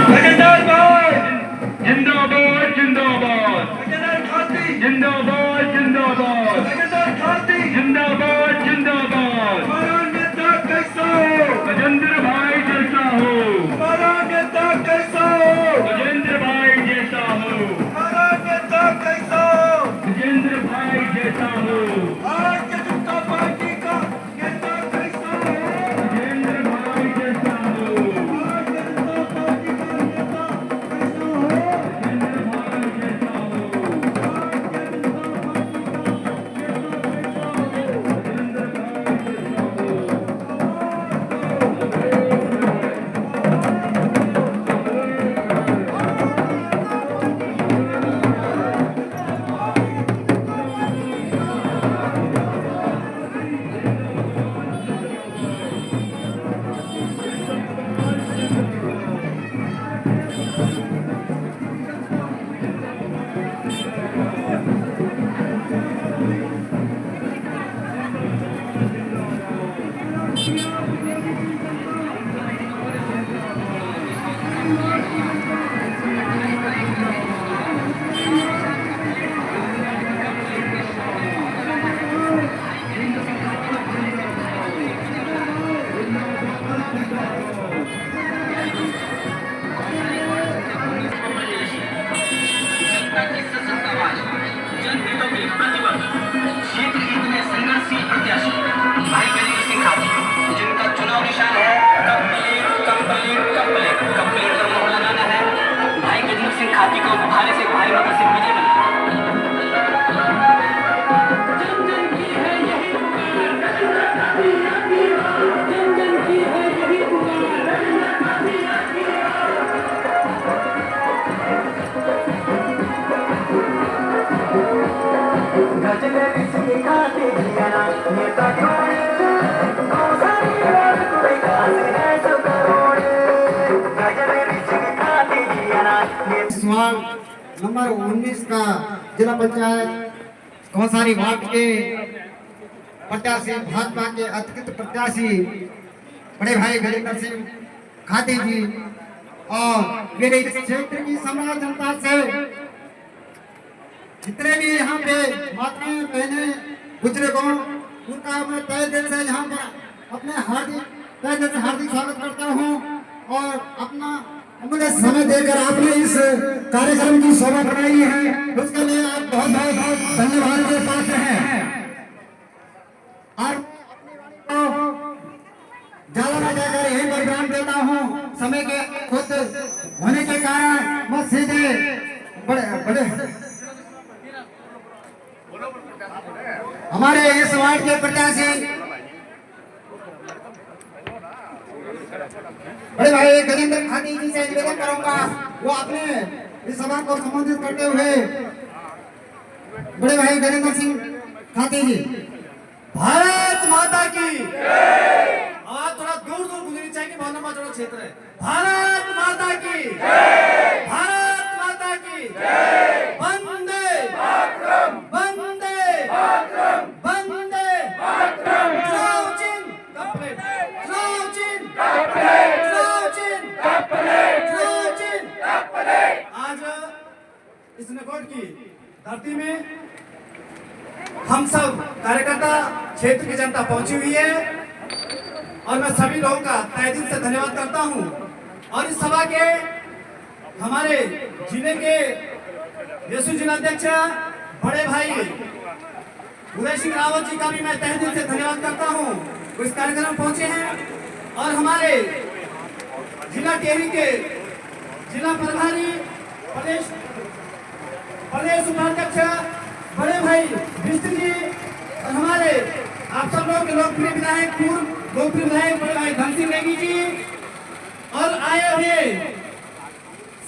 ठेकेदार भाई जिंदाबाद जिंदाबाद, ठेकेदार खाती जिंदाबाद जिंदाबाद, ठेकेदार खाती जिंदाबाद जिंदाबाद। हमारा नेता कैसा हो? गजेंद्र भाई जैसा हो। हमारा नेता कैसा हो? गजेंद्र भाई जैसा हो। हमारा नेता कैसा हो? गजेंद्र भाई जैसा हो। भारतीय जनता पार्टी का नेता कैसा हो? गजेंद्र भाई जैसा हो। भारतीय जनता पार्टी का नेता कैसा हो? गजेंद्र भाई जैसा हो। भारतीय जनता पार्टी का नेता जिनका चुनाव निशान है कंप्लीट कंप्लीट कंप्लीट कंप्लीट का मोहल्ला लाना है। भाई गजेंद्र सिंह खाती को भारी से भारी मत से विजय बना। सवाल नंबर 19 का जिला पंचायत कौसारी वार्ड के प्रत्याशी भाजपा के अधिकृत प्रत्याशी बड़े भाई गजेंद्र सिंह खाती जी और मेरे इस क्षेत्र की समाज जनता से जितने भी यहाँ पे माताएं बहनें बुजुर्गों उनका मैं तहे दिल से यहाँ पर अपने तहे दिल से हार्दिक स्वागत करता हूँ और अपना मुझे समय देकर आपने इस कार्यक्रम की शोभा बनाई है, उसके लिए आप बहुत बहुत धन्यवाद के पात्र हैं। और ज्यादा न जाकर यही पर विराम देता हूँ, समय के खुद होने के कारण मैं सीधे बड़े हमारे इस वार्ड के प्रत्याशी बड़े भाई गजेंद्र खाती जी से निवेदन करूंगा वो अपने इस सभा को संबोधित करते हुए बड़े भाई गजेंद्र सिंह खाती जी। भारत माता की आवाज थोड़ा दूर दूर गुजरनी चाहिए, बहुत लंबा चौड़ा क्षेत्र है। भारत माता की भारत माता की वंदे वंदे वंदे चुनाव चिन्ह कंप्लीट, चुनाव चिन्ह कंप्लीट, चुनाव चिन्ह कंप्लीट, चुनाव चिन्ह कंप्लीट। आज इस नकोट की धरती में हम सब कार्यकर्ता क्षेत्र की जनता पहुंची हुई है और मैं सभी लोगों का तहे दिल से धन्यवाद करता हूं। और इस सभा के हमारे जिले के यशु जिलाध्यक्ष बड़े भाई उदय सिंह रावत जी का भी मैं तहे दिल से धन्यवाद करता हूं, वो इस कार्यक्रम में पहुंचे हैं। और हमारे जिला टेहरी के जिला प्रभारी प्रदेश उपाध्यक्ष बड़े भाई विष्णु जी और हमारे आप सब लोग लोकप्रिय विधायक पूर्व लोकप्रिय विधायक बड़े भाई धन सिंह नेगी जी और आए हुए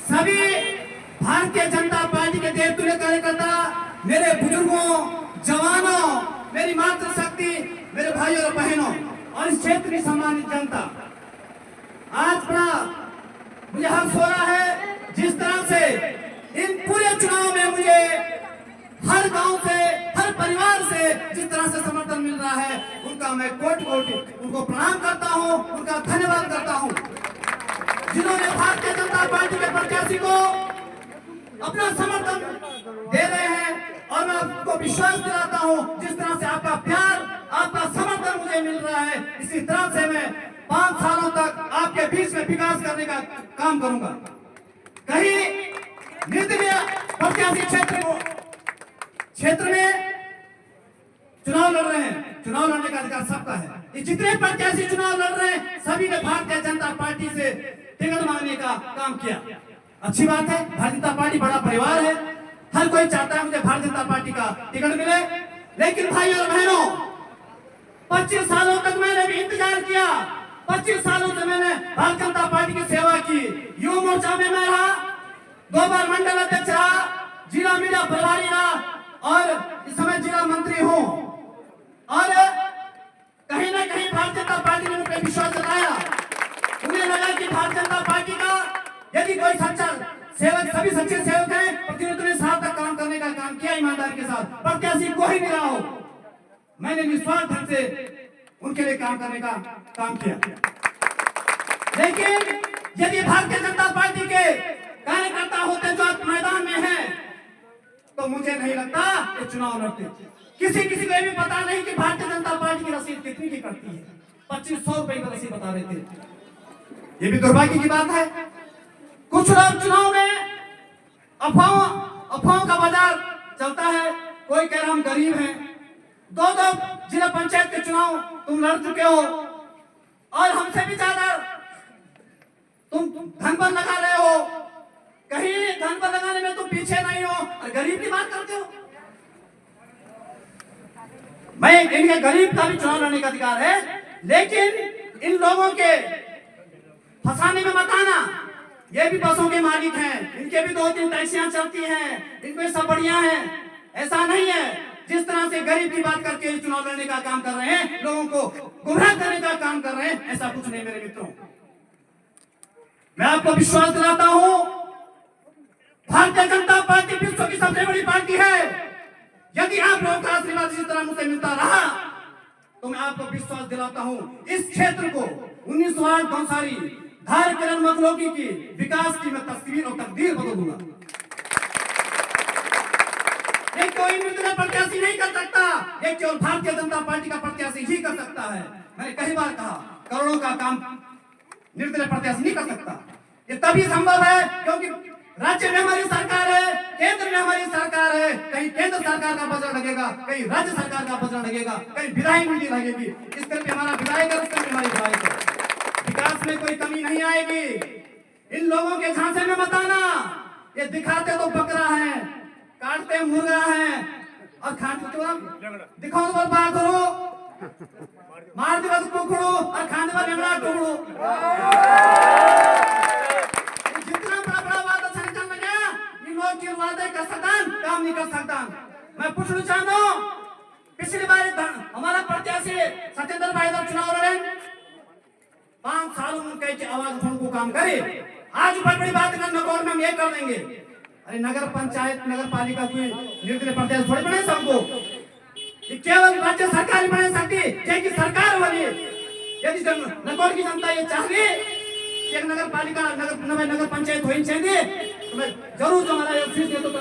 सभी भारतीय जनता पार्टी के देवतुल्य कार्यकर्ता, मेरे बुजुर्गों, जवानों, मेरी मातृशक्ति, मेरे भाइयों और बहनों और इस क्षेत्र की सम्मानित जनता, आज बड़ा मुझे हर्ष हो रहा है जिस तरह से इन पूरे चुनाव में मुझे हर गांव से, हर परिवार से जिस तरह से समर्थन मिल रहा है, उनका मैं कोटि कोटि उनको प्रणाम करता हूं, उनका धन्यवाद करता हूं, जिन्होंने भारतीय जनता पार्टी के प्रत्याशी को अपना समर्थन दे रहे हैं और मैं आपको विश्वास दिलाता हूं जिस तरह से आपका प्यार, आपका समर्थन मुझे मिल रहा है, इसी तरह से मैं 5 सालों तक आपके बीच में विकास करने का काम करूंगा। कहीं निर्दलीय प्रत्याशी क्षेत्र में चुनाव लड़ रहे हैं, चुनाव लड़ने का अधिकार सबका है। ये जितने प्रत्याशी चुनाव लड़ रहे हैं सभी ने भारतीय जनता पार्टी से टिकट मांगने का काम किया। अच्छी बात है, भारतीय जनता पार्टी बड़ा परिवार है, हर कोई चाहता है मुझे भारतीय जनता पार्टी का टिकट मिले। लेकिन भाई और बहनों, 25 सालों तक मैंने भी इंतजार किया, 25 सालों से मैंने भारतीय जनता पार्टी की सेवा की। युवा मोर्चा में मैं रहा, 2 बार मंडल अध्यक्ष रहा, जिला मीडिया प्रभारी रहा और इस समय जिला मंत्री हूं। और कहीं ना कहीं भारतीय जनता पार्टी ने मुझ पर विश्वास जताया। उन्हें लगा कि भारतीय जनता पार्टी का यदि कोई सच्चा सेवक, सभी सच्चे सेवक हैं, प्रतिनिधियों ने साथ तक काम करने का काम किया ईमानदारी के साथ, प्रत्याशी कोई भी रहा हो, मैंने निस्वार्थ ढंग से उनके लिए काम करने का काम किया। लेकिन यदि भारतीय जनता पार्टी के कार्यकर्ता होते जो आज मैदान में हैं, तो मुझे नहीं लगता ये चुनाव लड़ते। किसी को ये भी पता नहीं कि भारतीय जनता पार्टी की रसीद कितनी की करती है, 2500 रुपए की रसीद बता रहे थे। ये भी दुर्भाग्य की बात है। कुछ लोग चुनाव में अफवाहों का बाजार चलता है। कोई कह रहा हम गरीब हैं, 2 जिला पंचायत के चुनाव तुम लड़ चुके हो और हमसे भी ज्यादा तुम धन पर लगा रहे हो, कहीं धन पर लगाने में तुम पीछे नहीं हो और गरीब की बात करते हो। मैं इनके गरीब का भी चुनाव लड़ने का अधिकार है, लेकिन इन लोगों के फंसाने में मत आना। ये भी बसों के मालिक हैं, इनके भी 2-3 टैक्सियां चलती हैं, इनमें सब बढ़िया हैं। ऐसा नहीं है, जिस तरह से गरीब की बात करके चुनाव लड़ने का काम कर रहे हैं, लोगों को गुमराह करने का काम कर रहे हैं, ऐसा कुछ नहीं मेरे मित्रों। मैं आपको विश्वास दिलाता हूं, भारतीय जनता पार्टी विश्व की सबसे बड़ी पार्टी है। यदि आप लोगों का आशीर्वाद इसी तरह मुझसे मिलता रहा तो मैं आपको विश्वास दिलाता हूं, इस क्षेत्र को 19 वार्ड गौसारी धार किरण मखलोगी की विकास की मैं तस्वीर और तकदीर बदल दूंगा। ये कोई निर्दलीय प्रत्याशी नहीं कर सकता, ये केवल भारतीय जनता पार्टी का प्रत्याशी ही कर सकता है। मैंने कई बार कहा, करोड़ों का काम निर्दलीय प्रत्याशी नहीं कर सकता। ये तभी संभव है क्योंकि राज्य में हमारी सरकार है, केंद्र में हमारी सरकार है। कहीं केंद्र सरकार का बजट लगेगा, कहीं राज्य सरकार का बजट लगेगा, कहीं विधायक निधि लगेगी। इस तरह हमारा विधायक है, उस तरह हमारी विधायक है। विकास में कोई कमी नहीं आएगी। इन लोगों के झांसे में मत आना। ये दिखाते तो बकरा है, काटते मुर्गा है और खाते तो दिखाओ तो बात करो, मार दिवस कुकड़ो और खाने वाले लंगड़ा टुकड़ो। जितना बड़ा बात अच्छा निकल गया, ये लोग की वादे कर सकता, काम नहीं कर सकता। मैं पूछना चाहता हूँ, पिछली बार हमारा प्रत्याशी सत्येंद्र भाई चुनाव लड़े, 5 सालों में कई आवाज उठाने को काम करे। आज बड़ी बात नगौर में हम ये कर देंगे। अरे नगर पंचायत, नगर पालिका कोई निर्दलीय प्रत्याशी थोड़ी बने सबको, केवल राज्य सरकार ही बने सकती है कि सरकार बनी। यदि नगौर की जनता ये चाहती कि एक नगर पालिका, नगर पंचायत होनी चाहिए, तो मैं जरूर जो हमारा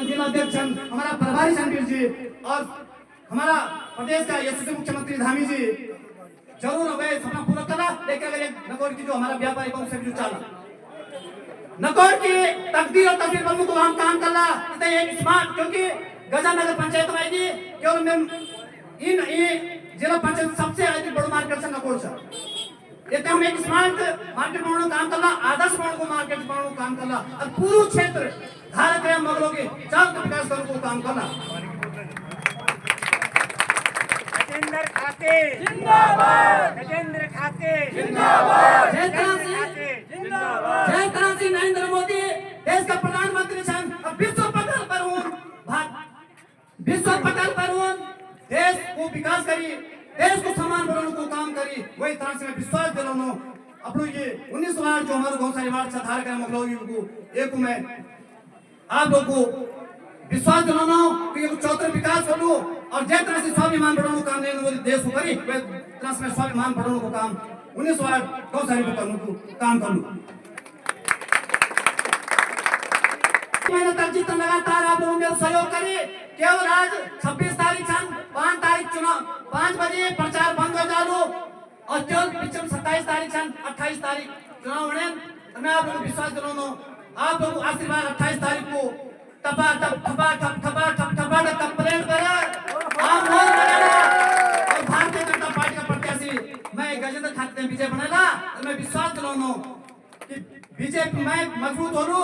जिला अध्यक्ष, हमारा प्रभारी रणवीर जी और हमारा प्रदेश का यशस्वी मुख्यमंत्री धामी जी जरूर हमें सपना पूरा करा। लेकिन अगर नगौर की जो हमारा व्यापारी कौन से भी चला, नगौर की तकदीर और तस्वीर बनने को हम काम कर रहा एक स्मार्ट, क्योंकि गजा नगर पंचायत में आएगी केवल मैं इन जिला पंचायत सबसे अधिक बड़ा मार्केट से नगौर से ये हम एक स्मार्ट मार्केट बनाने काम कर रहा, आदर्श बनाने को मार्केट बनाने को काम कर रहा और पूरा क्षेत्र धारक है मगलों के चारों विकास करने को काम कर रहा। गजेंद्र खाते जिंदाबाद, गजेंद्र खाते जिंदाबाद, जय क्रांति नरेंद्र मोदी देश का प्रधानमंत्री छन, अब विश्व पटल पर हूं, देश को विकास करी, देश को समान बनाने को काम करी। वही तरह से मैं विश्वास दिलाऊं अपनों ये 19 वार्ड जो हमारे गौसारी वार्ड से धार कर मखलोगी को एक में आप लोग को विश्वास दिलाना कि चौथे विकास करूं और जिस तरह से स्वाभिमान बढ़ाने को काम लेने वाली देश को करी, वह तरह से स्वाभिमान बढ़ाने को काम 19 वार्ड गौसारी को करने को काम करूं। महीने तक जितना लगातार आप लोगों ने सहयोग करे, केवल आज 26 तारीख 5 तारीख चुनाव 5 बजे प्रचार बंद हो जालो और केवल पिछले 27 तारीख 28 तारीख चुनाव होने। मैं आप लोगों को विश्वास दिलाऊं, आप लोगों को आशीर्वाद 28 तारीख को टपा टप कंप्लेंट करे आप वोट बनाना और भारतीय जनता पार्टी का प्रत्याशी मैं गजेंद्र खाते में विजय बनेगा। मैं विश्वास दिलाऊं कि बीजेपी में मजबूत हो,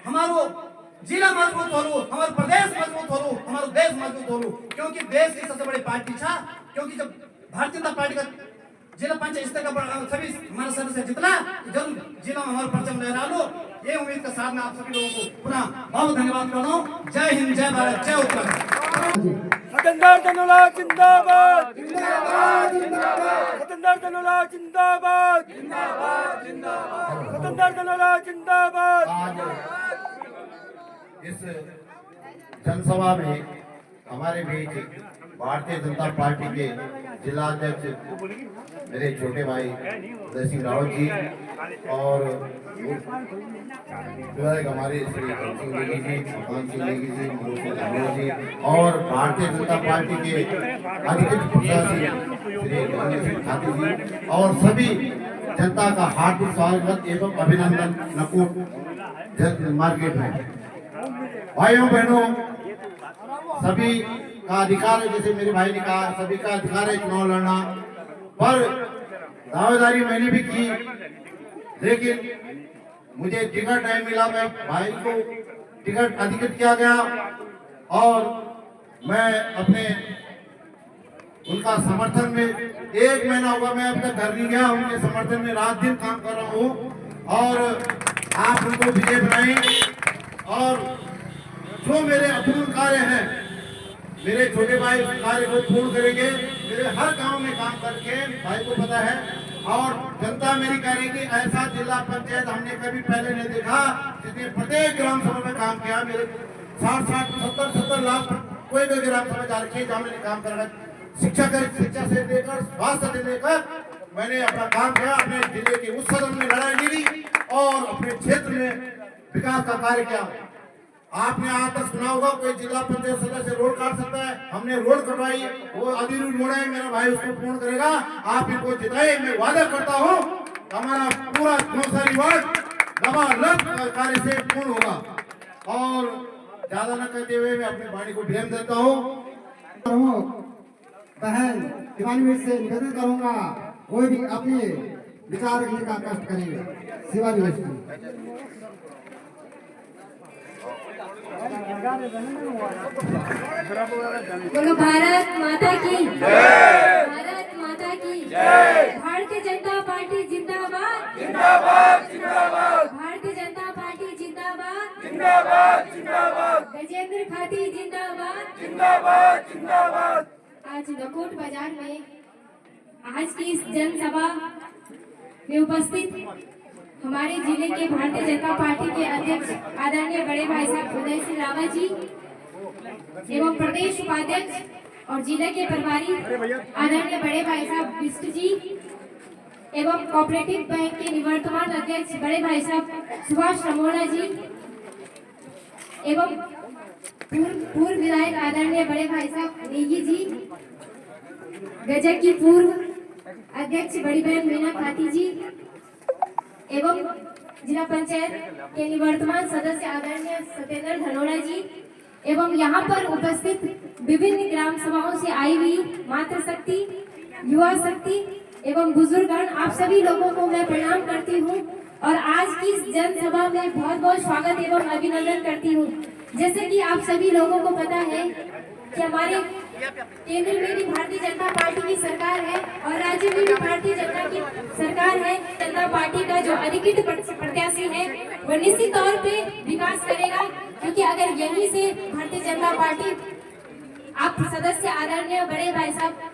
हमारो जिला मजबूत हो, हमारा प्रदेश मजबूत हो, हमारा देश मजबूत हो, क्योंकि देश की सबसे बड़ी पार्टी था। क्योंकि जब भारतीय जनता पार्टी का जिला पंचायत स्तर का सभी हमारे सदस्य जितना जरूर जिला में हमारे परचम लहरा लो, ये उम्मीद के साथ में आप सभी लोगों को पुनः बहुत धन्यवाद कर रहा हूँ। जय हिंद, जय भारत, जय उत्तराखंड। सतेंद्र धनोला जिंदाबाद सतेंद्र धनोला जिंदाबाद सतेंद्र धनोला जिंदाबाद। आज इस जनसभा में हमारे बीच भारतीय जनता पार्टी के जिला अध्यक्ष मेरे छोटे भाई उदय सिंह रावत जी और विधायक हमारे श्री सिंह नेगी जी, मकान सिंह नेगी जी, मनोज सिंह धानोर जी और भारतीय जनता पार्टी के अधिकृत प्रत्याशी श्री गजेंद्र सिंह खाती जी और सभी जनता का हार्दिक स्वागत एवं अभिनंदन नकोट मार्केट में। भाइयों बहनों, सभी का अधिकार है, जैसे मेरे भाई ने कहा, सभी का अधिकार है चुनाव लड़ना, पर दावेदारी मैंने भी की, लेकिन मुझे टिकट नहीं मिला। मैं भाई को टिकट अधिकृत किया गया और मैं अपने उनका समर्थन में 1 महीना हुआ, मैं अब तक घर नहीं गया, उनके समर्थन में रात दिन काम कर रहा हूँ और आप उनको विजय बनाएं और जो मेरे अपूर्ण कार्य हैं, मेरे छोटे भाई उस कार्य को पूर्ण करेंगे। मेरे हर गांव में काम करके भाई को पता है और जनता मेरी कह रही कि ऐसा जिला पंचायत हमने कभी पहले नहीं देखा जिसने प्रत्येक ग्राम सभा में काम किया। मेरे 60-70 लाख कोई ग्राम सभा जा रखी है जहाँ मैंने काम करा, शिक्षा से लेकर स्वास्थ्य से लेकर मैंने अपना काम किया। अपने जिले के उस सदन में लड़ाई ली और अपने क्षेत्र में विकास का कार्य किया। आपने आज तक सुना होगा कोई जिला पंचायत सदस्य रोड काट सकता है, हमने रोड कटवाई, वो अधूरी रोड है, मेरा भाई उसको पूर्ण करेगा। आप इनको जिताए, मैं वादा करता हूँ हमारा पूरा नौसारी वार्ड लबालब कार्य से पूर्ण होगा। और ज्यादा न कहते हुए मैं अपनी वाणी को विराम देता हूँ। बहन शिवानी से निवेदन करूंगा, कोई भी अपने विचार रखने का कष्ट करेंगे। शिवानी बोलो भारत माता की जय, भारत माता की जय। भारतीय जनता पार्टी जिंदाबाद जिंदाबाद जिंदाबाद, भारतीय जनता पार्टी जिंदाबाद जिंदाबाद जिंदाबाद, गजेंद्र खाती जिंदाबाद जिंदाबाद जिंदाबाद। आज नकोट बाजार में आज की इस जनसभा में उपस्थित हमारे जिले के भारतीय जनता पार्टी के अध्यक्ष आदरणीय बड़े भाई साहब उदय सिंह रावत जी एवं प्रदेश उपाध्यक्ष और जिले के प्रभारी आदरणीय बड़े भाई साहब बिष्ट जी एवं कोऑपरेटिव बैंक के निवर्तमान अध्यक्ष बड़े भाई साहब सुभाष रमोड़ा जी एवं पूर्व विधायक आदरणीय बड़े भाई साहब नेगी जी, गजक की पूर्व अध्यक्ष बड़ी बहन मीना खाती जी एवं जिला पंचायत के निवर्तमान सदस्य आदरणीय सतेंद्र धनोला जी एवं यहाँ पर उपस्थित विभिन्न ग्राम सभाओं से आई हुई मातृशक्ति, युवा शक्ति एवं बुजुर्गगण, आप सभी लोगों को मैं प्रणाम करती हूँ और आज की इस जनसभा में बहुत बहुत स्वागत एवं अभिनंदन करती हूँ। जैसे कि आप सभी लोगों को पता है कि हमारे केंद्र में भी भारतीय जनता पार्टी की सरकार है और राज्य में भी भारतीय जनता की सरकार है। जनता पार्टी का जो अधिकृत प्रत्याशी है वो निश्चित तौर पे विकास करेगा, क्योंकि अगर यहीं से भारतीय जनता पार्टी आप सदस्य आदरणीय बड़े भाई साहब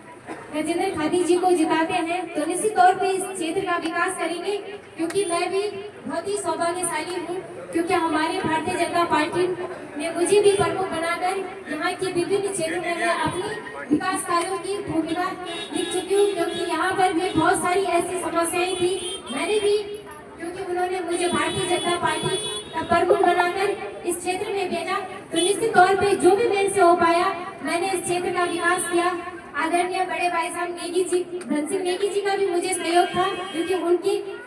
गजेंद्र खाती जी को जिताते हैं तो निश्चित तौर पे इस क्षेत्र का विकास करेंगे। क्योंकि मैं भी बहुत ही सौभाग्यशाली हूँ, क्योंकि हमारे भारतीय जनता पार्टी ने मुझे भी प्रमुख बनाकर यहाँ के विभिन्न क्षेत्रों में मैं अपनी विकास कार्यों की भूमिका लिख चुकी हूँ। क्योंकि यहाँ पर भी बहुत सारी ऐसी समस्याएं थी, मैंने भी, क्योंकि उन्होंने मुझे भारतीय जनता पार्टी का प्रमुख बनाकर इस क्षेत्र में पे जो भी मेरे से हो पाया मैंने इस क्षेत्र का विकास किया। आदरणीय बड़े भाई साहब नेगी जी, धन सिंह नेगी जी का भी मुझे सहयोग था, क्योंकि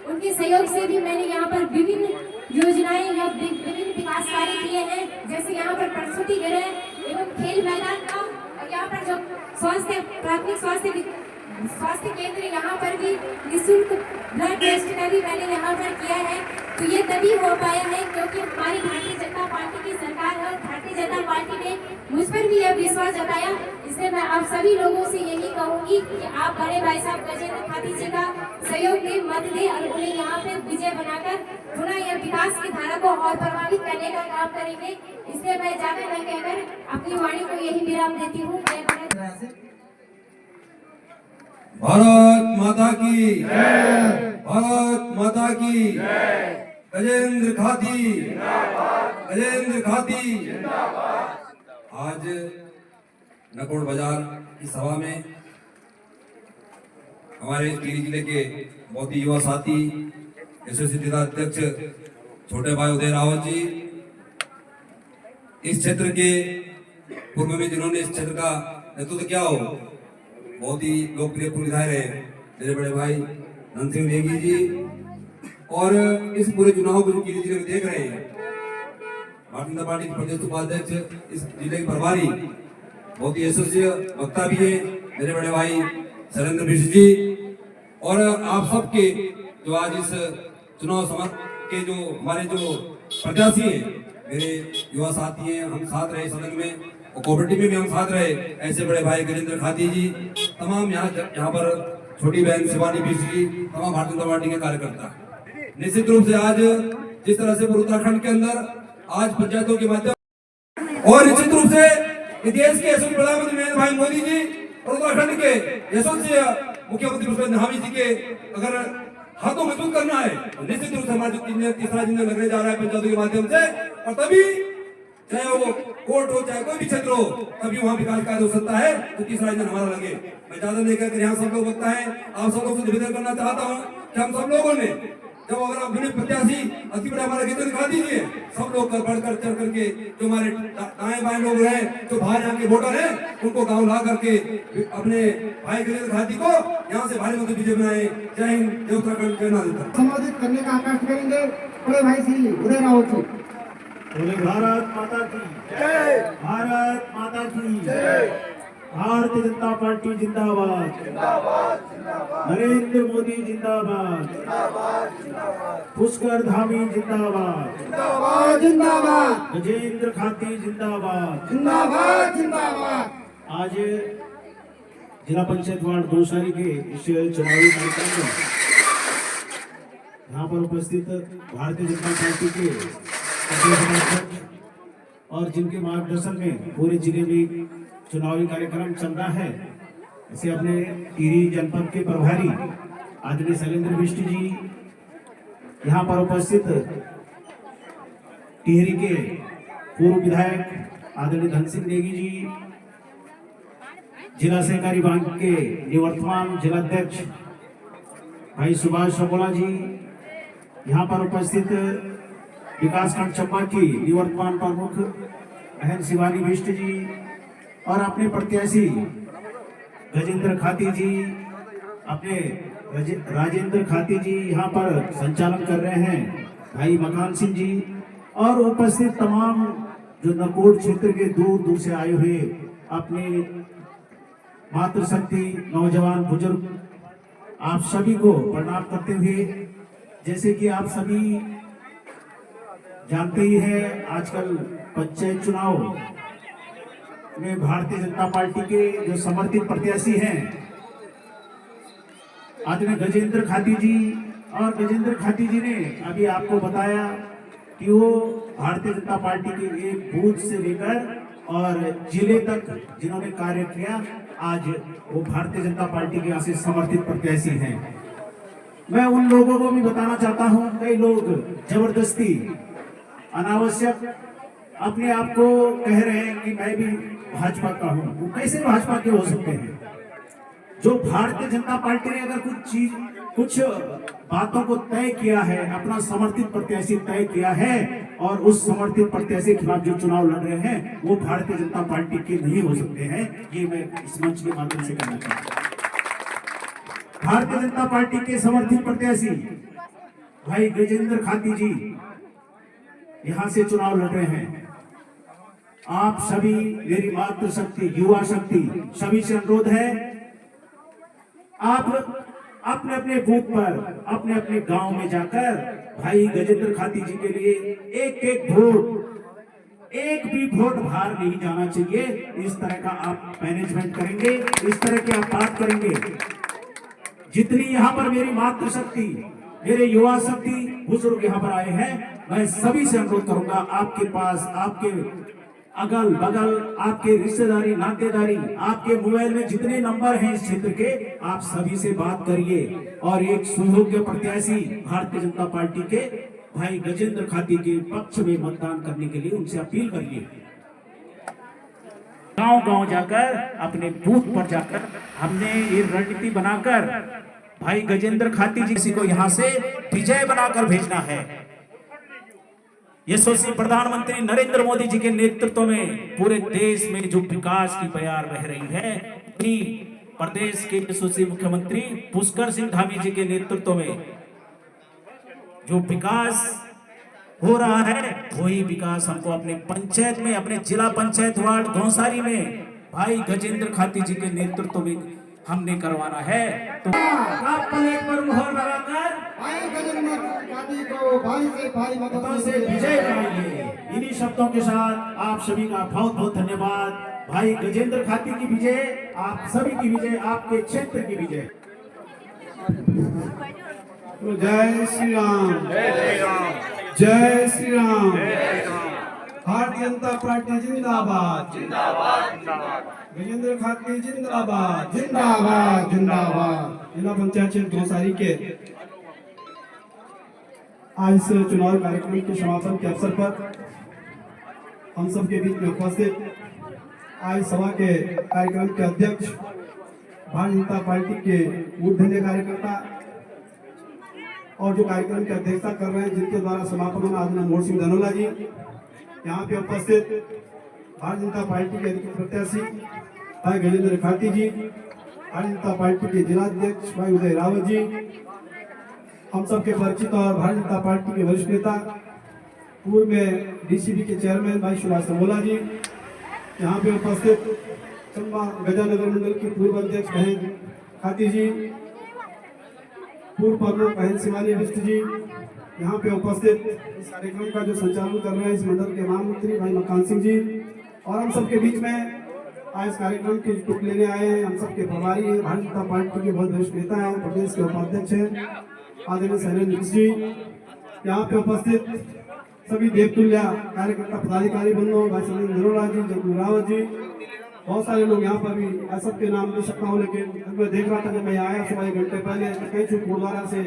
उनके सहयोग से भी मैंने यहाँ पर विभिन्न योजनाएं या विभिन्न विकास कार्य किए हैं। जैसे यहाँ पर प्रसूति गृह एवं खेल मैदान का, और यहाँ पर जो प्राथमिक स्वास्थ्य केंद्र, यहाँ पर भी निःशुल्क ब्लड टेस्ट का भी मैंने यहाँ पर किया है। तो ये तभी हो पाया है क्योंकि हमारी भारतीय जनता पार्टी की सरकार है और भारतीय जनता पार्टी ने मुझ पर भी यह विश्वास जताया। इसलिए मैं आप सभी लोगों से यही कहूंगी कि आप बड़े भाई साहब गजेंद्र खाती जी का सहयोग दें, मत दें और उन्हें यहाँ पे विजय बनाकर पुनः यह विकास की धारा को और प्रभावित करने का काम करेंगे। इसलिए मैं ज्यादा न कहकर अपनी वाणी को यही विराम देती हूँ। जय भारत। भारत माता की भारत माता की गजेंद्र खाती गजेंद्र खाती। आज नकोड़ बाजार की सभा में हमारे टिहरी जिले के बहुत ही युवा साथी यशस्वी जिला अध्यक्ष छोटे भाई उदय रावत जी, इस क्षेत्र के पूर्व में जिन्होंने इस क्षेत्र का नेतृत्व किया हो, बहुत ही लोकप्रिय पूर्व विधायक रहे मेरे बड़े भाई धन सिंह नेगी जी, और इस पूरे चुनाव को जो टिहरी जिले में देख रहे हैं, भारतीय जनता पार्टी के प्रदेश उपाध्यक्ष, इस जिले के प्रभारी, बहुत ही यशस्वी वक्ता भी है मेरे बड़े भाई शैलेंद्र मिश्र जी, और आप सबके जो आज इस चुनाव समर के जो हमारे जो प्रत्याशी हैं, मेरे युवा साथी हैं, हम साथ रहे सदन में और कोऑपरेटिव में भी हम साथ रहे, ऐसे बड़े भाई गजेंद्र खाती जी, तमाम यहाँ पर छोटी बहन शिवानी मिश्र जी, तमाम भारतीय जनता पार्टी के कार्यकर्ता। निश्चित रूप से आज जिस तरह से पूरे उत्तराखंड के अंदर आज पंचायतों के माध्यम और निश्चित रूप से देश के यशस्वी प्रधानमंत्री नरेंद्र भाई मोदी जी और उत्तराखंड के यशस्वी मुख्यमंत्री पुष्कर धामी जी के अगर हाथों मजबूत करना है तो निश्चित रूप से हमारा तीसरा जिंदा लगने जा रहा है पंचायतों के माध्यम से, और तभी चाहे वो कोर्ट हो चाहे कोई भी क्षेत्र हो, तभी वहाँ विकास कार्य हो सकता है तो तीसरा इंजन हमारा लगे। मैं ज्यादा नहीं कहकर यहाँ सब लोग वक्ता है, आप सब लोग से निवेदन करना चाहता हूँ कि हम सब लोगों ने जब अगर आप प्रत्याशी अति बड़े हमारे गजेंद्र खाती जी, सब लोग बढ़कर चढ़ करके जो हमारे दाएं बाएं लोग हैं, जो बाहर यहाँ के वोटर हैं, उनको गाँव ला करके अपने भाई गजेंद्र खाती को यहाँ से भारी मतों विजय बनाए। जय हिंद, जय उत्तराखंड, जय नागरिकता। संबोधित करने का आकाश करेंगे बड़े भाई श्री उदय रावत जी। बोले भारत माता की जय, भारत माता की जय, भारतीय जनता पार्टी जिंदाबाद, नरेंद्र मोदी जिंदाबाद, पुष्कर धामी जिंदाबाद, गजेंद्र खाती जिंदाबाद। आज जिला पंचायत वार्ड दौसारी के इस चुनावी कार्यक्रम में यहाँ पर उपस्थित भारतीय जनता पार्टी के और जिनके मार्गदर्शन में पूरे जिले में चुनावी कार्यक्रम चल रहा है, ऐसे अपने टिहरी जनपद के प्रभारी आदरणीय शैलेंद्र मिश्र जी, यहाँ पर उपस्थित टिहरी के पूर्व विधायक आदरणीय धन सिंह नेगी जी, जिला सहकारी बैंक के निवर्तमान जिलाध्यक्ष भाई सुभाष शकोला जी, यहाँ पर उपस्थित विकासखंड चंबा की निवर्तमान प्रमुख बहन शिवानी मिश्र जी, और अपने प्रत्याशी गजेंद्र खाती जी, अपने राजेंद्र खाती जी यहाँ पर संचालन कर रहे हैं भाई मकान सिंह जी, और उपस्थित तमाम जो नकोड़ क्षेत्र के दूर दूर से आए हुए अपने मातृशक्ति नौजवान बुजुर्ग, आप सभी को प्रणाम करते हुए, जैसे कि आप सभी जानते ही हैं, आजकल पंचायत चुनाव में भारतीय जनता पार्टी के जो समर्थित प्रत्याशी हैं आदरणीय गजेंद्र खाती जी, और गजेंद्र खाती जी ने अभी आपको बताया कि वो भारतीय जनता पार्टी के एक बूथ से लेकर और जिले तक जिन्होंने कार्य किया, आज वो भारतीय जनता पार्टी के यहाँ से समर्थित प्रत्याशी हैं। मैं उन लोगों को भी बताना चाहता हूँ, कई लोग जबरदस्ती अनावश्यक अपने आप को कह रहे हैं कि मैं भी भाजपा का हूं। वो कैसे भाजपा के हो सकते हैं? जो भारतीय जनता पार्टी ने अगर कुछ चीज कुछ बातों को तय किया है, अपना समर्थित प्रत्याशी तय किया है और उस समर्थित प्रत्याशी के खिलाफ जो चुनाव लड़ रहे हैं वो भारतीय जनता पार्टी के नहीं हो सकते हैं। ये मैं इस मंच के माध्यम से कहना चाहता हूँ। भारतीय जनता पार्टी के समर्थित प्रत्याशी भाई गजेंद्र खाती जी यहां से चुनाव लड़ रहे हैं। आप सभी, मेरी मातृशक्ति, युवा शक्ति सभी से अनुरोध है, आप अपने अपने बूथ पर, अपने अपने गांव में जाकर भाई गजेंद्र खाती जी के लिए एक एक वोट, एक भी वोट बाहर नहीं जाना चाहिए। इस तरह का आप मैनेजमेंट करेंगे, इस तरह की आप बात करेंगे। जितनी यहाँ पर मेरी मातृशक्ति, मेरे युवा शक्ति बुजुर्ग यहाँ पर आए हैं, मैं सभी से अनुरोध करूंगा, आपके पास, आपके अगल बगल, आपके रिश्तेदारी, नातेदारी, आपके मोबाइल में जितने नंबर हैं इस क्षेत्र के, आप सभी से बात करिए और एक सुयोग्य प्रत्याशी भारतीय जनता पार्टी के भाई गजेंद्र खाती के पक्ष में मतदान करने के लिए उनसे अपील करिए। गांव गांव जाकर, अपने बूथ पर जाकर हमने ये रणनीति बनाकर भाई गजेंद्र खाती जी को यहाँ से विजय बनाकर भेजना है। यशस्वी प्रधानमंत्री नरेंद्र मोदी जी के नेतृत्व में पूरे देश में जो विकास की बयार बह रही है, प्रदेश के यशस्वी मुख्यमंत्री पुष्कर सिंह धामी जी के नेतृत्व में जो विकास हो रहा है, वही विकास हमको अपने पंचायत में, अपने जिला पंचायत वार्ड घोंसारी में भाई गजेंद्र खाती जी के नेतृत्व में हमने करवाना है। तो आप प्लेट पर मुहर लगाकर भाई गजेंद्र खाती को भाई मतों से विजय कराइए। इन्हीं शब्दों के साथ आप सभी का बहुत बहुत धन्यवाद। भाई गजेंद्र खाती की विजय, आप सभी की विजय, आपके क्षेत्र की विजय। तो जय श्री राम, जय श्री राम। भारतीय जनता पार्टी जिंदाबाद, गजेंद्र खाती जिंदाबाद, जिंदाबाद जिंदाबाद। जिला पंचायत क्षेत्र घोंसारी के आज इस चुनाव कार्यक्रम के समापन के अवसर पर हम सब के बीच में उपस्थित आज सभा के कार्यक्रम के अध्यक्ष, भारतीय जनता पार्टी के मूर्धन्य कार्यकर्ता और जो कार्यक्रम की अध्यक्षता कर रहे हैं, जिनके द्वारा समापन होना, आदरणीय मोहन सिंह धनोला जी, यहाँ पे उपस्थित भारतीय जनता पार्टी के अधिकृत प्रत्याशी भाई गजेंद्र खाती जी, भारतीय जनता पार्टी के जिलाध्यक्ष भाई उदय रावत जी, हम सब के परिचित और भारतीय जनता पार्टी के वरिष्ठ नेता पूर्व में डीसीबी के चेयरमैन भाई सुभाष समोला जी, यहाँ पे उपस्थित चंबा गजानगर मंडल की पूर्व अध्यक्ष बहन खाती जी, पूर्व प्रमुख बहन शिवानी बिष्ट जी, यहाँ पे उपस्थित इस कार्यक्रम का जो संचालन कर रहे हैं इस मंडल के महामंत्री भाई मकान सिंह जी, और हम सबके बीच में आज इस कार्यक्रम की टुक लेने आए हैं हम सबके प्रभारी हैं, भारतीय जनता पार्टी के बहुत वरिष्ठ नेता हैं, प्रदेश के उपाध्यक्ष हैं आदरणीय शैलेंद्र मिश्र जी, यहाँ पे उपस्थित सभी देवतुल्य कार्यकर्ता पदाधिकारी बंधु भाई शैलेंद्र धनोला जी, जगू रावत जी, बहुत सारे लोग यहाँ पर भी, सबके नाम दे सकता हूँ, लेकिन मैं देख रहा था जब मैं आया सुबह 1 घंटे पहले, कई चुप गुरुद्वारा से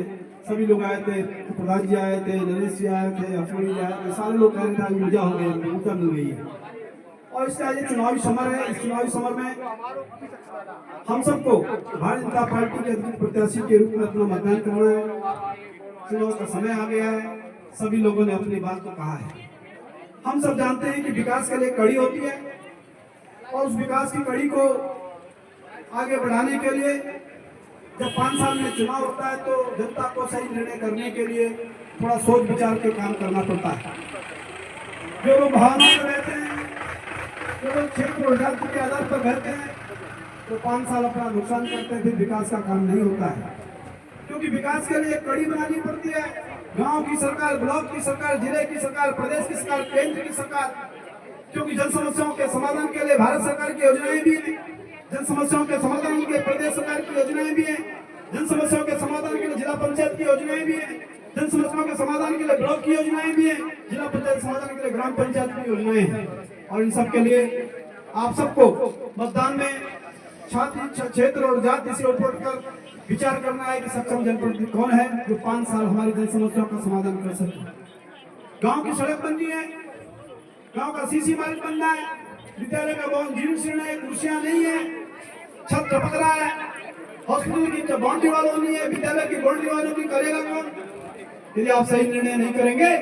सभी लोग आए थे, प्रधान जी आए थे, नरेश जी आए थे, अश्विनी जी आए थे, सारे लोग कह रहे थे ऊर्जा हो गई, ऊर्जा मिल गई है। और इसका ये चुनावी समर है, इस चुनावी समर में हम सबको भारतीय जनता पार्टी के अधिकृत प्रत्याशी के रूप में अपना मतदान करना है। चुनाव का समय आ गया है, सभी लोगों ने अपनी बात को कहा है। हम सब जानते हैं कि विकास के लिए कड़ी होती है और उस विकास की कड़ी को आगे बढ़ाने के लिए जब 5 साल में चुनाव होता है तो जनता को सही निर्णय करने के लिए थोड़ा सोच विचार के काम करना पड़ता है। जो लोग भावना में रहते हैं, जो लोग क्षेत्र और जाति के आधार पर रहते हैं, तो 5 साल अपना नुकसान करते हैं, फिर विकास का काम नहीं होता है। क्योंकि विकास के लिए कड़ी बनानी पड़ती है। गांव की सरकार, ब्लॉक की सरकार, जिले की सरकार, प्रदेश की सरकार, केंद्र की सरकार, क्योंकि जन समस्याओं के समाधान के लिए भारत सरकार की योजनाएं भी हैं, जन समस्याओं के समाधान के लिए प्रदेश सरकार की योजनाएं भी हैं, जन समस्याओं के समाधान के लिए जिला पंचायत की योजनाएं भी हैं, जन समस्याओं के समाधान के लिए ब्लॉक की योजनाएं भी हैं, जिला पंचायत समाधान के लिए ग्राम पंचायत की योजनाएं हैं। और इन सब के लिए आप सबको मतदान में छात्र, क्षेत्र और जाति से उठकर विचार करना है कि सक्षम जनप्रतिनिधि कौन है जो 5 साल हमारी जन समस्याओं का समाधान कर सके। गांव की सड़क बननी है, गांव का सीसी मार्ग बनना है, विद्यालय का भवन जीर्ण शीर्ण है, कुर्सियां नहीं है, छत टपक रहा है, हॉस्पिटल की जब बाउंड्री वाल होनी है, विद्यालय की बाउंड्री वाल होनी, करेगा कौन? यदि आप सही निर्णय नहीं करेंगे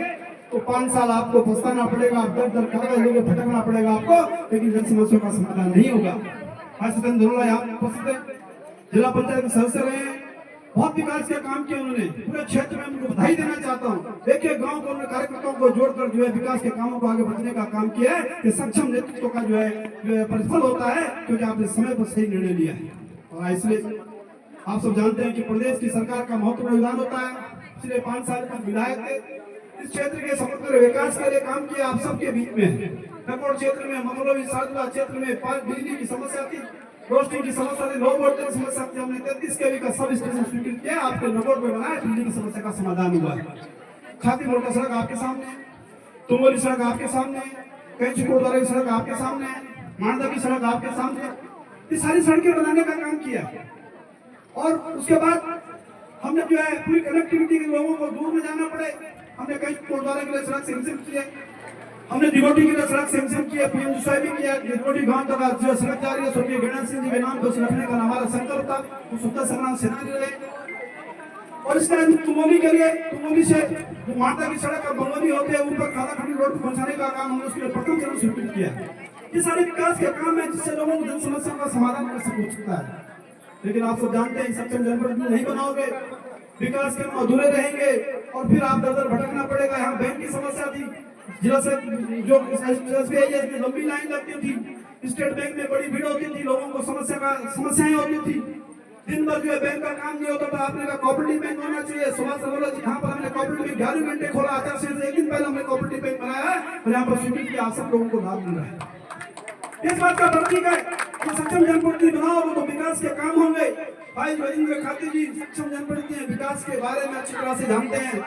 तो 5 साल आपको पछताना पड़ेगा, आप दर दर कागज लेके भटकना पड़ेगा आपको, लेकिन जन समस्या का समाधान नहीं होगा। आज सत्येंद्र धनोला यहाँ उपस्थित है, जिला पंचायत के सदस्य रहे हैं, बहुत विकास के काम किए उन्होंने, पूरे क्षेत्र में उनको बधाई देना चाहता हूँ। देखिए गांव को उन्होंने कार्यकर्ताओं को जोड़कर जो है विकास के कामों को आगे बढ़ने का काम किया है। कि सक्षम नेतृत्व का जो है प्रतिफल होता है, क्योंकि आपने समय पर सही निर्णय लिया है। और इसलिए आप सब जानते हैं कि प्रदेश की सरकार का महत्वपूर्ण योगदान होता है। पिछले 5 साल तक विधायक थे, इस क्षेत्र के समग्र विकास के लिए काम किया आप सबके बीच में। नकोड़ क्षेत्र में, मंगलोवी सारदुला क्षेत्र में बिजली की समस्या थी, रोशनी की समस्या थी, लो वोल्टेज की समस्या थी। हमने 33 केवी का सब स्टेशन स्वीकृत किया, आपके नकोड़ में बनाया, बिजली की समस्या का समाधान हुआ है। छाती मोटर सड़क आपके सामने, तुंगोली सड़क आपके सामने, कैंची कोटद्वारा की सड़क आपके सामने, मांडा की सड़क आपके सामने, ये सारी सड़कें बनाने का काम किया। और उसके बाद हमने जो है पूरी कनेक्टिविटी के लोगों को दूर में जाना पड़े, हमने कई कोटद्वारा के लिए सड़क सैंक्शन किए, हमने दिगोटी के लिए सड़क सैंक्शन किया, पीएम भी किया। दिगोटी गांव तक जो सड़क जा रही है, स्वर्गीय गणेश सिंह जी के नाम पर रखने का हमारा संकल्प था, वो स्वतंत्रता संग्राम सेनानी रहे। और इसके बाद तुंगोली के लिए, तुंगोली से माता की सड़क बंगोली होते हैं ऊपर कालाखंडी रोड पहुंचाने का काम हमने उसके लिए प्रथम चरण स्वीकृत किया। ये सारे विकास के काम है जिससे लोगों को जन समस्या का समाधान कर सकता है। लेकिन आप सब जानते हैं सक्षम जनप्रतिनिधि नहीं बनाओगे, विकास के अधूरे रहेंगे और फिर आप दर दर भटकना पड़ेगा। यहाँ बैंक की समस्या थी, जिला से जो SBI में लंबी लाइन लगती थी, स्टेट बैंक में बड़ी भीड़ होती थी, लोगों को समस्याएं होती थी। दिन भर जो है बैंक का काम नहीं होता था। आपने कहा कोऑपरेटिव बैंक होना चाहिए, सुभाष बोला जी यहाँ पर हमने कोऑपरेटिव 11 घंटे खोला, आचार संहिता से 1 दिन पहले हमने कोऑपरेटिव बैंक बनाया है और यहाँ पर स्वीकृत किया, आप सब लोगों को लाभ मिल रहा है। इस बात का प्रतीक है कि सक्षम जनप्रतिनिधि बनाओगे तो विकास के काम होंगे। भाई रविंद्र खाती जी सक्षम जनप्रतिनिधि विकास के बारे में अच्छी तरह से जानते हैं,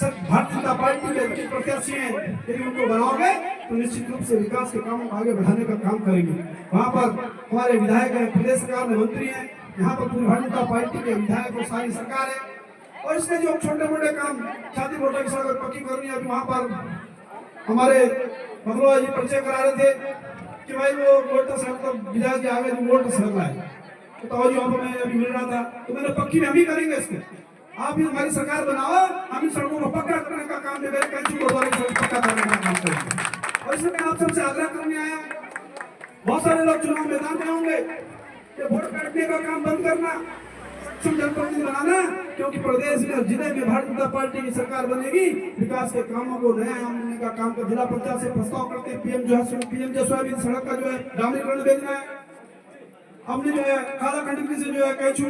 सब भारतीय जनता पार्टी के अच्छे प्रत्याशी हैं। यदि उनको बनाओगे तो निश्चित रूप से विकास के कामों को आगे बढ़ाने का काम करेंगे। वहाँ पर हमारे विधायक हैं, प्रदेश सरकार में मंत्री हैं, यहाँ पर पूरी भारतीय जनता पार्टी के विधायक और सारी सरकार है। और इसमें जो छोटे मोटे काम, छाती मोटर की सड़क पक्की करनी है, वहाँ पर हमारे मंगलवा जी परिचय करा रहे थे कि भाई वो मोटर सड़क तो विधायक जी आगे जो मोटर सड़क है तो वहाँ पर मैं अभी मिल रहा था, तो मैंने पक्की में हम ही करेंगे इसको। आप भी हमारी सरकार बनाओ, हम इन सड़कों को पक्का करने का काम देंगे, कैंची कोटद्वारा की सड़क पक्का करने का काम करेंगे। और इसमें मैं आप सबसे आग्रह करने आया, बहुत सारे लोग चुनाव मैदान में होंगे, ये वोट काटने का काम बंद करना, सक्षम जनप्रतिनिधि बनाना, क्योंकि प्रदेश में और जिले में भारतीय जनता पार्टी की सरकार बनेगी। विकास के कामों को नया आयाम देने का काम कर जिला पंचायत से प्रस्ताव करते हैं। पीएम जो सोयाबीन सड़क का जो है डामरीकरण भेजना है। हमने जो है कालाखंडी से जो है कैचू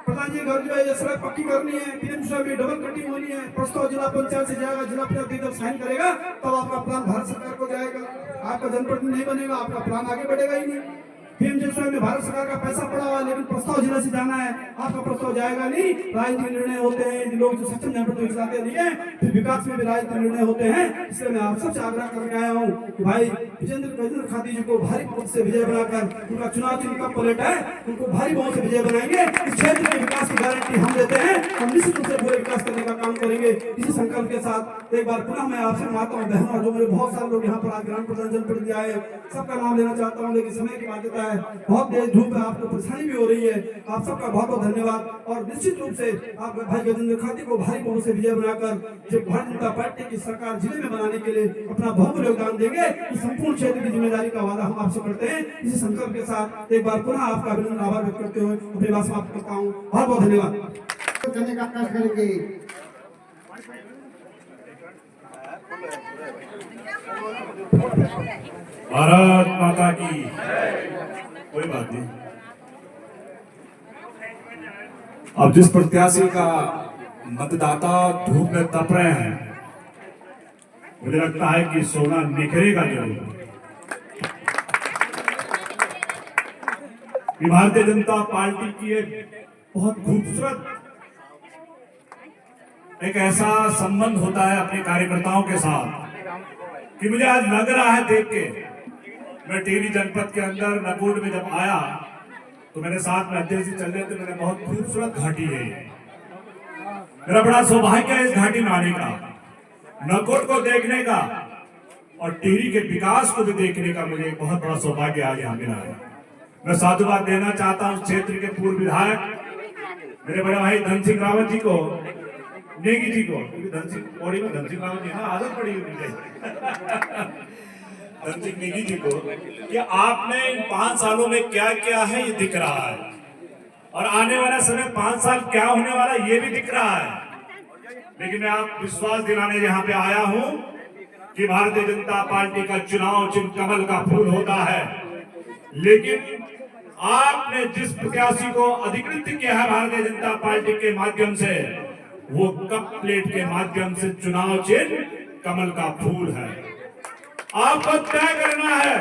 प्रधान जी घर जो है ये सड़क पक्की करनी है, पीएम सोयाबीन डबल कटिंग होनी है। प्रस्ताव जिला पंचायत से जाएगा, जिला पंचायत जब साइन करेगा तब आपका प्लान भारत सरकार को जाएगा। आपका जनप्रतिनिधि नहीं बनेगा, आपका प्लान आगे बढ़ेगा ही नहीं। पीएम में भारत सरकार का पैसा पड़ा हुआ है, लेकिन प्रस्ताव जिला से जाना है, आपका प्रस्ताव जाएगा नहीं। राजनीतिक निर्णय होते हैं, लोग जो सक्षम जनप्रतिनिधि चलाते नहीं है, फिर विकास में भी राजनीतिक निर्णय होते हैं। इसलिए मैं आप सबसे आग्रह करके आया हूँ कि भाई विजेंद्र खाती जी को भारी बहुमत से विजय बनाकर, उनका चुनाव चिन्ह का पलट है, उनको भारी बहुमत से विजय बनाएंगे। इस क्षेत्र के विकास की गारंटी हम देते हैं, हम निश्चित रूप से पूरे विकास करने का काम करेंगे। इसी संकल्प के साथ एक बार पुनः मैं आपसे माता हूँ बहनों, जो मेरे बहुत सारे लोग यहाँ पर आज ग्राम प्रधान जनप्रतिनिधि आए, सबका नाम लेना चाहता हूँ, लेकिन समय की बाध्यता है, बहुत तेज धूप है, आपको परेशानी भी हो रही है। आप सबका बहुत बहुत धन्यवाद। और निश्चित रूप से आप भाई गजेंद्र खाती को भारी बहुमत से विजय बनाकर जो भारतीय जनता पार्टी की सरकार जिले में बनाने के लिए अपना बहुमूल्य योगदान देंगे, इस संपूर्ण क्षेत्र की जिम्मेदारी का वादा हम आपसे करते हैं। इसी संकल्प के साथ एक बार पुनः आपका अभिनंदन आभार व्यक्त करते हुए अपनी बात समाप्त करता हूँ। बहुत बहुत धन्यवाद। करने का प्रयास करेंगे। भारत माता की कोई बात नहीं। अब जिस प्रत्याशी का मतदाता धूप में तप रहे हैं, मुझे लगता है कि सोना निखरेगा जरूर। भारतीय जनता पार्टी की एक बहुत खूबसूरत एक ऐसा संबंध होता है अपने कार्यकर्ताओं के साथ कि मुझे आज लग रहा है देख के, मैं टिहरी जनपद के अंदर नकोट में जब आया तो मेरे साथ में अध्यक्ष जी चल रहे थे। मैंने बहुत खूबसूरत घाटी है, मेरा बड़ा सौभाग्य है इस घाटी में आने का, नकोट को देखने का और टिहरी के विकास को भी देखने का मुझे बहुत बड़ा सौभाग्य आज यहाँ मिला है। मैं साधुवाद देना चाहता हूँ क्षेत्र के पूर्व विधायक मेरे बड़े भाई धन सिंह रावत जी को, नेगी जी को, क्योंकि धन सिंह पौड़ी में धन सिंह रावत जी ना आदत पड़ी हुई मुझे धन सिंह नेगी जी को कि आपने इन 5 सालों में क्या किया है ये दिख रहा है, और आने वाला समय 5 साल क्या होने वाला ये भी दिख रहा है। लेकिन मैं आप विश्वास दिलाने यहाँ पे आया हूँ कि भारतीय जनता पार्टी का चुनाव चिन्ह कमल का फूल होता है, लेकिन आपने जिस प्रत्याशी को अधिकृत किया है भारतीय जनता पार्टी के माध्यम से, वो कप प्लेट के माध्यम से चुनाव चिन्ह कमल का फूल है। आपको तय करना है,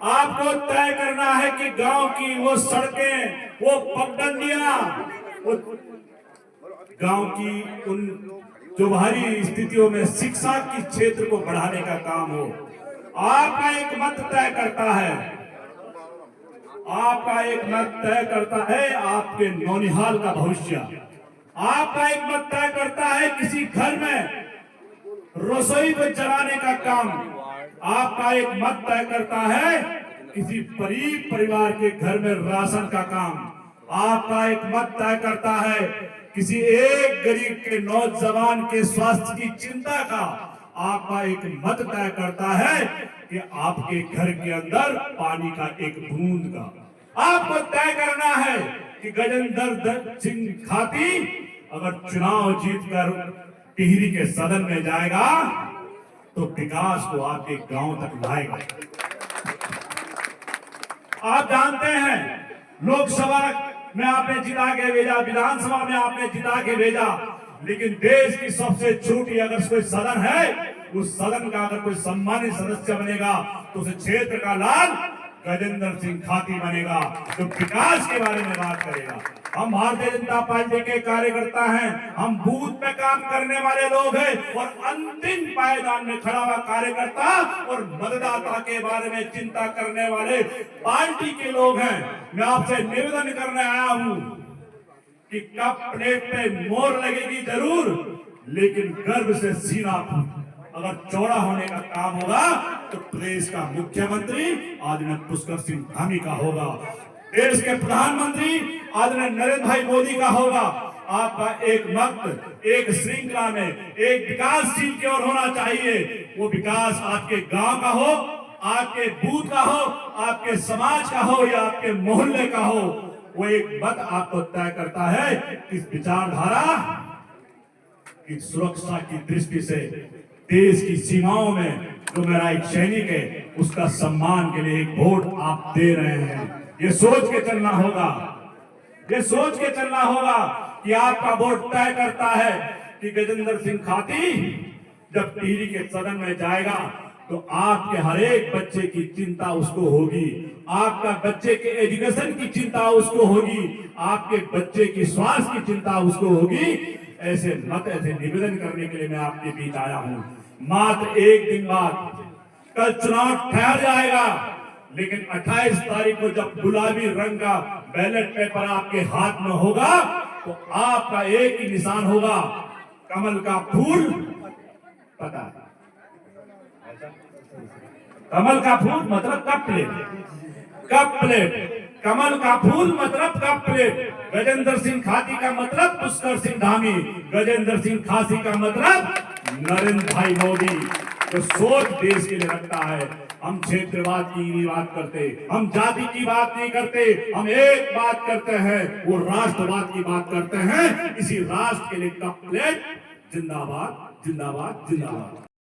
आपको तय करना है कि गांव की वो सड़कें, वो पगडंडियां, वो गांव की उन जो भारी स्थितियों में शिक्षा के क्षेत्र को बढ़ाने का काम हो। आपका एक मत तय करता है, आपका एक मत तय करता है आपके नौनिहाल का भविष्य। आपका एक मत तय करता है किसी घर में रसोई को चलाने का काम। आपका एक मत तय करता है किसी गरीब परिवार के घर में राशन का काम। आपका एक मत तय करता है किसी एक गरीब के नौजवान के स्वास्थ्य की चिंता का। आपका एक मत तय करता है कि आपके घर के अंदर पानी का एक बूंद का। आपको तय करना है कि गजेंद्र सिंह खाती अगर चुनाव जीतकर टिहरी के सदन में जाएगा तो विकास को आपके गांव तक लाएगा। आप जानते हैं लोकसभा में आपने जिता के भेजा, विधानसभा में आपने जिता के भेजा, लेकिन देश की सबसे छोटी अगर कोई सदन है, उस सदन का अगर कोई सम्मानित सदस्य बनेगा तो उस क्षेत्र का लाल गजेंद्र सिंह खाती बनेगा, जो विकास के बारे में बात करेगा। हम भारतीय जनता पार्टी के कार्यकर्ता हैं, हम बूथ पे काम करने वाले लोग हैं और अंतिम पायदान में खड़ा हुआ कार्यकर्ता और मतदाता के बारे में चिंता करने वाले पार्टी के लोग हैं। मैं आपसे निवेदन करने आया हूं कि कप प्लेट पे मोहर लगेगी जरूर, लेकिन गर्व से सीना अगर चौड़ा होने का काम होगा तो प्रदेश का मुख्यमंत्री आदरणीय पुष्कर सिंह धामी का होगा, देश के प्रधानमंत्री आदरणीय नरेंद्र भाई मोदी का होगा। आपका एक मत एक श्रृंखला में एक विकासशील की ओर होना चाहिए। वो विकास आपके गांव का हो, आपके बूथ का हो, आपके समाज का हो या आपके मोहल्ले का हो। वो एक मत आपको तय करता है कि विचारधारा की सुरक्षा की दृष्टि से देश की सीमाओं में जो मेरा एक सैनिक है उसका सम्मान के लिए एक वोट आप दे रहे हैं। ये सोच के चलना होगा, ये सोच के चलना होगा कि आपका वोट तय करता है कि गजेंद्र सिंह खाती जब टिहरी के सदन में जाएगा तो आपके हर एक बच्चे की चिंता उसको होगी, आपका बच्चे के एजुकेशन की चिंता उसको होगी, आपके बच्चे की स्वास्थ्य की चिंता उसको होगी। ऐसे मत ऐसे निवेदन करने के लिए मैं आपके बीच आया हूं। मात्र एक दिन बाद कल चुनाव ठहर जाएगा, लेकिन 28 तारीख को जब गुलाबी रंग का बैलेट पेपर आपके हाथ में होगा तो आपका एक ही निशान होगा, कमल का फूल। पता है कमल का फूल मतलब कप प्लेट, कप प्लेट। कमल का फूल मतलब कप प्लेट। गजेंद्र सिंह खाती का मतलब पुष्कर सिंह धामी, गजेंद्र सिंह खाती का मतलब नरेंद्र भाई मोदी। तो सोच देश के लिए रखता है। हम क्षेत्रवाद की नहीं बात करते, हम जाति की बात नहीं करते, हम एक बात करते हैं, वो राष्ट्रवाद की बात करते हैं। इसी राष्ट्र के लिए कप प्लेट जिंदाबाद जिंदाबाद जिंदाबाद।